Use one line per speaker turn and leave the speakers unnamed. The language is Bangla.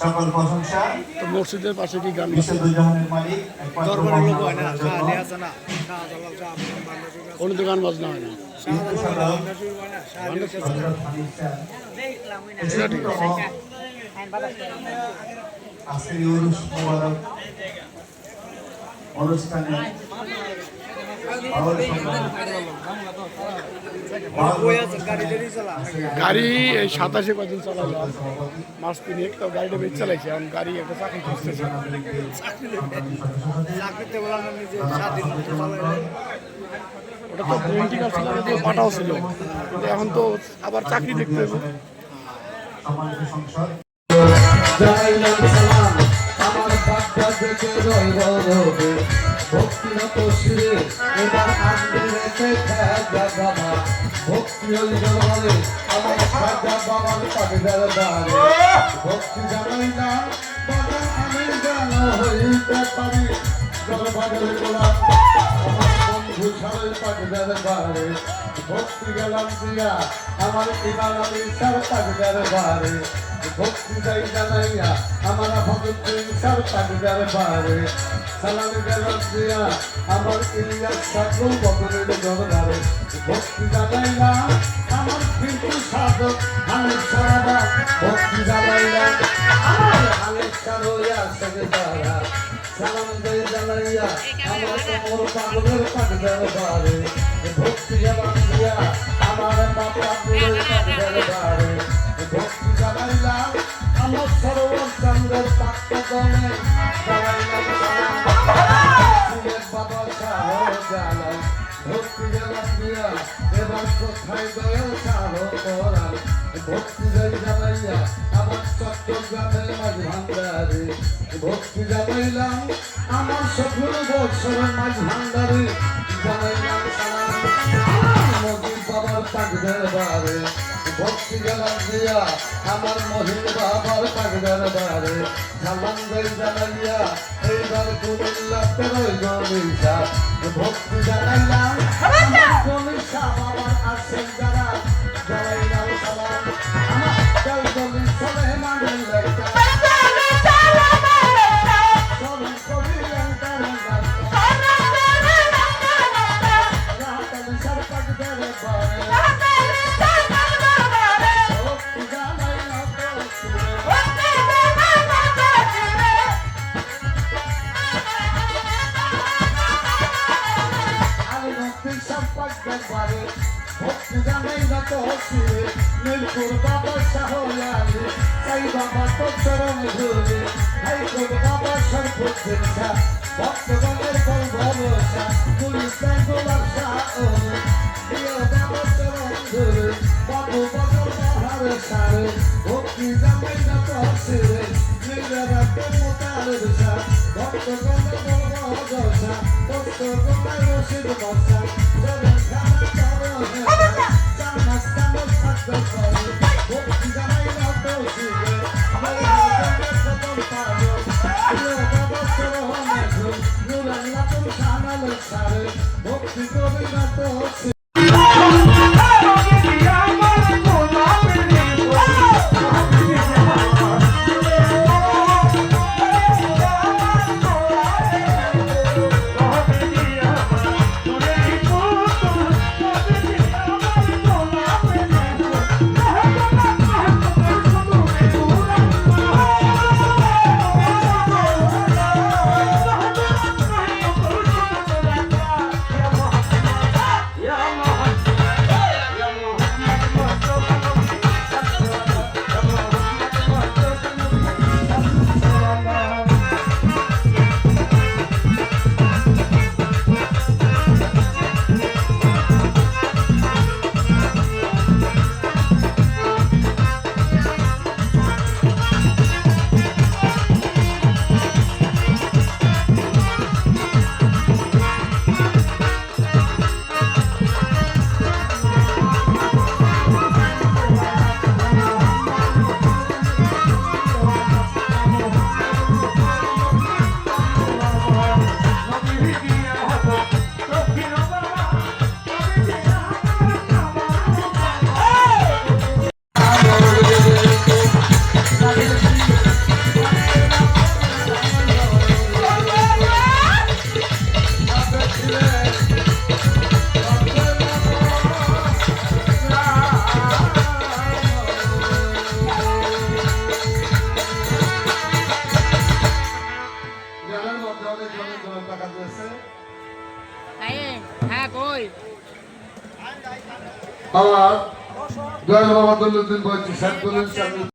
সকল প্রশংসা
মসজিদের পাশে কি গান
বিশ্বজাহানের মালিক
দরবারের লোক হয় না
কোনো তো গান বাজনা হয় না।
আজকের উরুস মুবারক অনুষ্ঠানে
গাড়ি এই 27-এ কদিন চালালো মাস তিনেক, তো গাড়িটা বেশ চালাইছে। এখন গাড়ি একটা চাকরি খুঁজতেছে, ওটা তো প্রিন্টিং আসছিল, পাঠাও ছিল, কিন্তু এখন তো আবার চাকরি দেখতে হবে।
আমার বাচ্চা থেকে ভক্তিরত শিরে এবার আসবে রেখে বাবা ভক্তি বলে আমার সাজা বাবার পাগদার দাঁড়ে ভক্তি জানাই না বাবা আমি জানো হইতে পারি জলবাগের গোলা আমার বন্ধু সারের পাগদার দাঁড়ে ভক্তি গেলাম দিয়া আমার ইমান আমি সার পাগদার বাড়ে ভক্তি যাই জানাইয়া আমার ভক্তি সার পাগদার বাড়ে সালাম গেলাম দিয়া আমার ইলিয়াস সাগর বদলের দরবারে ভক্তি জানাইলা আমার কিন্তু সাধক হালের সারা ভক্তি জানাইলা আমার হালের সারইয়া সবে তারা সালাম দেই জানাইয়া আমার মোর পাগলের পাগদার বাড়ে ভক্তি গেলাম দিয়া আমার বাবা পুরের পাগদার বাড়ে ভক্তি জানাইলা আমার সরোবর চন্দ্রের পাক্কা গমে জানাইলাম বাবা সাহর জানাই ভক্তি গেলাম দিয়া এবার কোথায় দয়াল সাহর করাল ভক্তি যাই জানাইয়া আমার চট্টগ্রামের মাঝ ভান্ডারে ভক্তি জানাইলাম আমার সকল বৎসর মাঝ ভান্ডারে জানাইলাম সালাম মজিদ বাবার পাগদের বারে ভক্তি গেলাম দিয়া আমার মহিল বাবার পাগদের বারে সালাম যাই জানাইয়া এইবার কুমিল্লাতে রইগা ভক্তি জানাইলাম গলিশা বাবার আসেন যারা জানাইলাম সালাম আমার চল গলিশালে মাগেন লেখা ভক্তি জানাই না তো শিরে নীলপুর বাবা শাহলালি তাই বাবা তো চরণ ধরে হাইকোর্ট বাবা সর্বোচ্চ ভক্তগণের বল ভরসা পুলিশ গোলাপ শাহ প্রিয় বাবা চরণ ধরে বাবু বাবুর বাহার সারে ভক্তি জানাই না তো শিরে নীলরাতে মোতার বিষা ভক্তগণের বল ভরসা ভক্তগণের রশিদ বসা চরণ খানা চরণ ভক্তি জানাই না তো শিরে ভক্তি করি না তো আমার দয়াল বাবা দৌলুদ্দিন বলছি স্যার বলেন